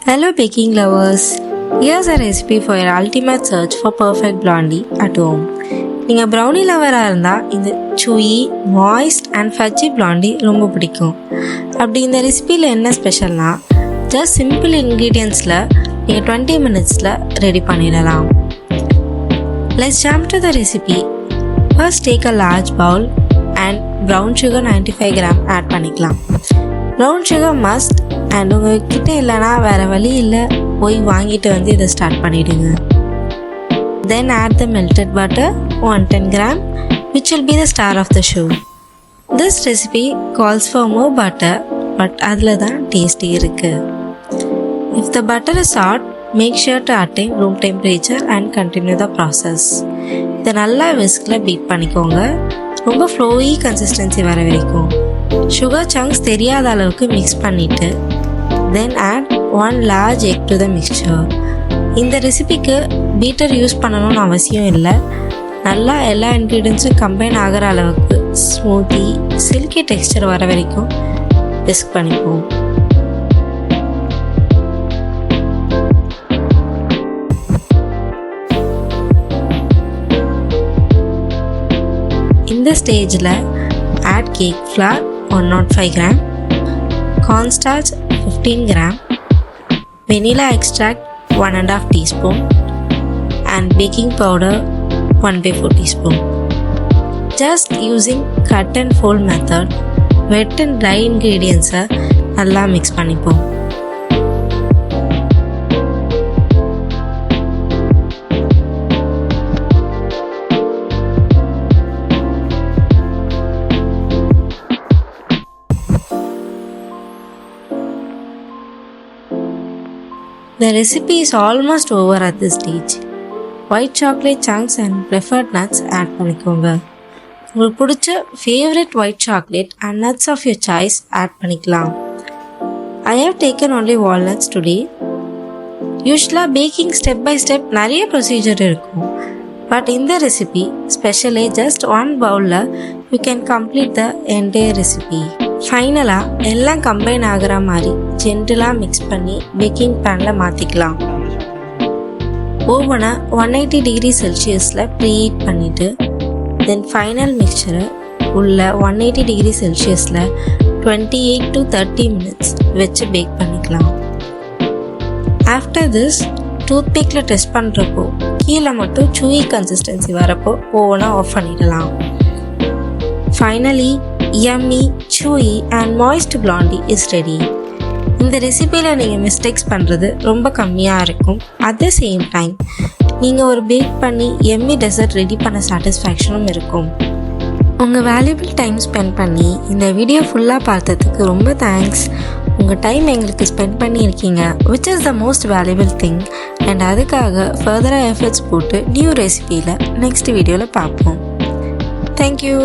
Hello baking lovers, here's a recipe for your ultimate search for perfect blondie at home. நீங்கள் brownie லவராக இருந்தால் இந்த chewy, moist and fudgy blondie ரொம்ப பிடிக்கும். அப்படி இந்த ரெசிபியில் என்ன ஸ்பெஷல்னா ஜஸ்ட் சிம்பிள் இன்க்ரீடியன்ஸில் நீங்கள் 20 minutesல ரெடி பண்ணிடலாம். Let's jump to the recipe. First take a large bowl and brown sugar 95 gram add பண்ணிக்கலாம். brown sugar must and உங்கள்கிட்ட இல்லைனா வேறு வழி இல்லை போய் வாங்கிட்டு வந்து இதை ஸ்டார்ட் பண்ணிவிடுங்க. Then add the melted butter 110 gram which will be the star of the show. This recipe calls for more butter but அதில் தான் டேஸ்டி இருக்குது. If the butter is hot, make sure to attain room temperature and continue the process. இதை நல்லா விஸ்கில் beat பண்ணிக்கோங்க. ரொம்ப flowy consistency வர வரைக்கும் sugar chunks தெரியாத அளவுக்கு மிக்ஸ் பண்ணிவிட்டு தென் add 1 large egg to the mixture. இந்த ரெசிபிக்கு பீட்டர் யூஸ் பண்ணணும்னு அவசியம் இல்லை. நல்லா எல்லா இன்க்ரீடியன்ஸும் கம்பைன் ஆகிற அளவுக்கு ஸ்மூத்தி சில்கி டெக்ஸ்சர் வர வரைக்கும் விஸ்க் பண்ணிப்போம். இந்த ஸ்டேஜில் add cake flour 105 gram, cornstarch 15 gram, vanilla extract 1.5 teaspoon and baking powder 1/4 teaspoon. Just using cut and fold method, wet and dry ingredients நல்லா மிக்ஸ் பண்ணிப்போம். The recipe is almost over at this stage. White chocolate chunks and preferred nuts add பண்ணிக்கோங்க. உங்களுக்கு பிடிச்ச favourite white chocolate and nuts of your choice add பண்ணிக்கலாம். I have taken only walnuts today. யூஸ்வலாக baking step by step நிறைய procedure இருக்கும். But இந்த recipe specially just 1 பவுலில் you can complete the entire recipe. ஃபைனலாக எல்லாம் கம்பைன் ஆகிற மாதிரி ஜென்டலாக மிக்ஸ் பண்ணி பேக்கிங் பேனில் மாற்றிக்கலாம். ஓவனை 180 டிகிரி செல்சியஸில் ப்ரீஹீட் பண்ணிவிட்டு தென் ஃபைனல் மிக்சரை உள்ள 180 டிகிரி செல்சியஸில் 28 to 30 minutes வச்சு பேக் பண்ணிக்கலாம். ஆஃப்டர் திஸ் டூத்பிக்கில் டெஸ்ட் பண்ணுறப்போ கீழே மட்டும் chewy கன்சிஸ்டன்சி வரப்போ ஓவனை ஆஃப் பண்ணிடலாம். Finally yummy, chewy and moist blondie is ready. இந்த ரெசிபியில் நீங்கள் மிஸ்டேக்ஸ் பண்ணுறது ரொம்ப கம்மியாக இருக்கும். அட் த சேம் டைம் நீங்கள் ஒரு பேக் பண்ணி எம்மி டெசர்ட் ரெடி பண்ண சாட்டிஸ்ஃபேக்ஷனும் இருக்கும். உங்கள் வேல்யூபிள் டைம் ஸ்பெண்ட் பண்ணி இந்த வீடியோ ஃபுல்லாக பார்த்ததுக்கு ரொம்ப தேங்க்ஸ். உங்கள் டைம் எங்களுக்கு ஸ்பெண்ட் பண்ணியிருக்கீங்க which is the most valuable thing. And அதுக்காக ஃபர்தராக எஃபர்ட்ஸ் போட்டு நியூ ரெசிபியில் நெக்ஸ்ட் வீடியோவில் பார்ப்போம். தேங்க்யூ.